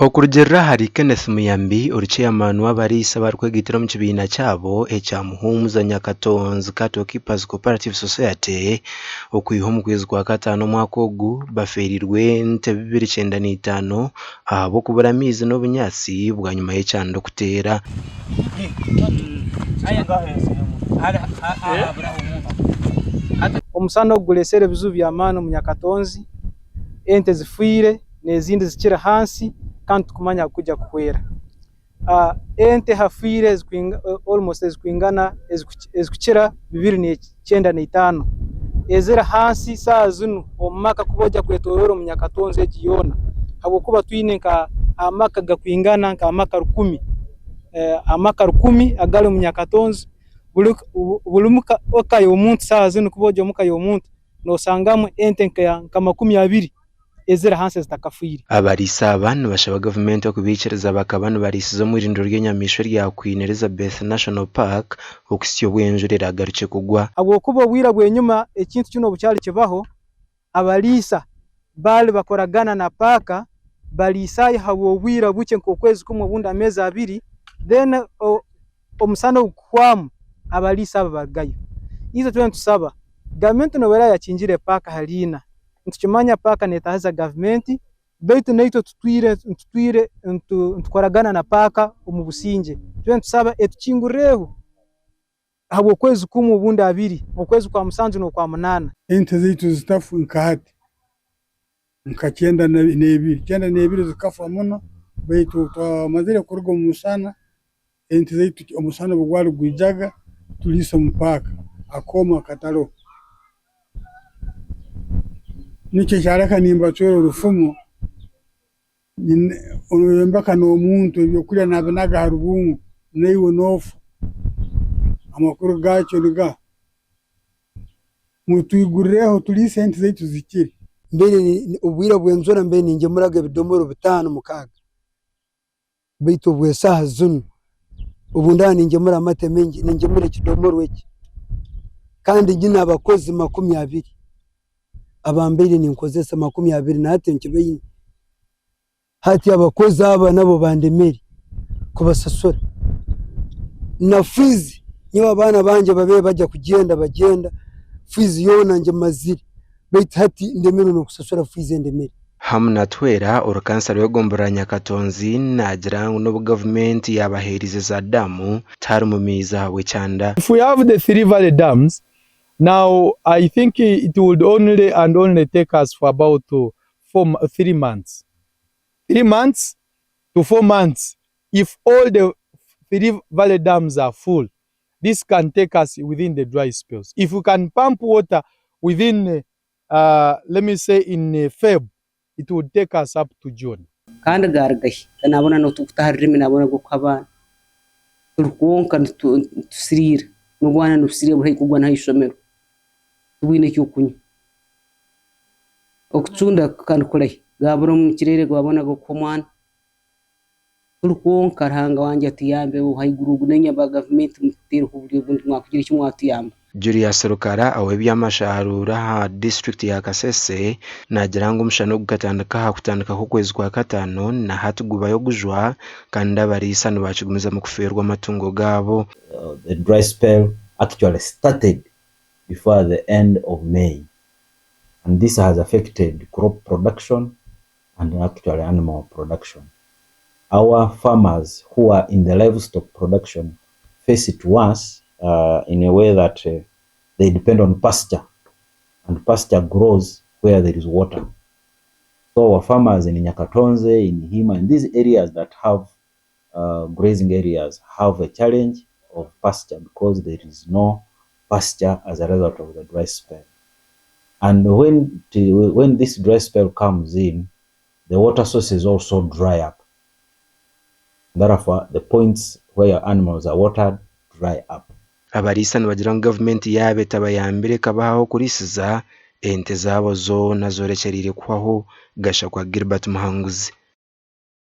Okurugirira hari Kenneth Muyambi chairman w'abariisa barikwegitira mu kibiina kyabo ekya Muhumuza Nyakatonzi Cattle Keepers Cooperative Society okwiha omu kwezi kwa kataano omwaka ogu baferirwe ente 295 ahabw'okubura amaizi n'obunyaasi bwanyuma y'ekyando kuteera. Omusana ogulesere ebizu by'amaani omu Nyakatonzi, ente zifiire n'ezindi zikiri hansi kandi tukumanya kujja kuhwera. Ente hafiire almost ezikwingana ezikukira 295 ezira hansi saa zinu omumaka kubojja kwetoroora omu Nyakatonzi egi yoona habwokuba twine nka amaka gakwingana nka amaka 10 amaka 10 agali mu Nyakatonzi. Buli muka y'omuntu saa zinu kubojja omuka y'omuntu nosangamu ente nka 20 ezira hansi zitakafiire. Abariisa aba nibashaba gavumenti okubikiriza bakaba nibarisiza omu irindiro ry'enyamaishwa rya Queen Elizabeth National Park okusya obwenjura eragarukye kugwa. Habwokuba obwira bw'enyuma ekintu kino bukyali kibaho, abariisa bali bakoragana na paaka baliisayo habwa obwira bukye nk'okwezi kumwe obundi amezi 2 then omusana okuhwamu abaliisa aba bagayo. Izo twena tusaba gavumenti nobera yakinjire paaka haliina ntukimanya paaka netahaza gavumenti baitu naitwe ntukoragana na paaka omu businge. Twena tusaba etukingurireho habwa okwezi kumwe obundi 2 okwezi kwa 7 n'okwa 8 ente zaitu zitafu nkahati nka 92 zikafa muno baitu twamazire kuruga mu musana ente zaitu omusana bugwali gwijaga tulisa mu paaka akoma katalo niche cyaraka nimba cyoro urufumo onuyembaka n'omuntu ebyokulya nabinaga harubungu naiwe nofu amakuru gacho liga mutuyigureho tulise ente zaitu zikiri mbere ubwira bwenzora mbere ningemuraga bidomoro 5 mukaga baitu bwesaha zunu ubundani ningemura amate mengi ningemura kidomoro eki kandi gina abakozi 20 abambere ninkozesa 20 na hati nkibeyi hati abakozi aba nabo bandemeri kubasasura na fizi nyo abana banje babe bajya kugenda bagenda fizi yona nje maziri bait hati ndemero no kusasura fizi ndemeri hamna twera orukansa rwegombora Nyakatonzi nagira no government yabaherize za damu tari mu miza wecyanda. If we have the 3 valley dams now, I think it would only take us for about 3 months. 3 months to 4 months. If all the 3 valley dams are full, this can take us within the dry spells. If we can pump water within, let me say in Feb, it would take us up to June. Kandi gargahi kanabona no tukutaharimi nabona gukabana turkonka tusirira nugwana nusirira buri kugwa na ishomero tubine cyukunye okucunda kandi kolai gaburo mu kirere gwabona gokomwana turkonka rahanga wanje atiyambe uhayigurugu nenya ba government mutero kuburyo bundi mwakugira icyo mwatiyamba. Julius Rukara aweby'amasharura ha district ya Kasese nagira ngo umushano gukatandika ku kwezi kwa katano na hatugubayo gujwa kandi abariisa nibakigumiza mu kuferwa amatungo gabo. The dry spell actually started before the end of May, and this has affected crop production and actually animal production. Our farmers who are in the livestock production face it worse in a way that they depend on pasture, and pasture grows where there is water. So our farmers in Nyakatonzi, in Hima, in these areas that have grazing areas have a challenge of pasture because there is no pasture as a result of the dry spell. And when this dry spell comes in, the water sources also dry up. Therefore, the points where animals are watered dry up. Abariisa nibagira ngo government yabe tabayambire kabaho kurisiza ente zabo zo nazorekerire kwaho gasha kwa Gilbert Muhanguzi.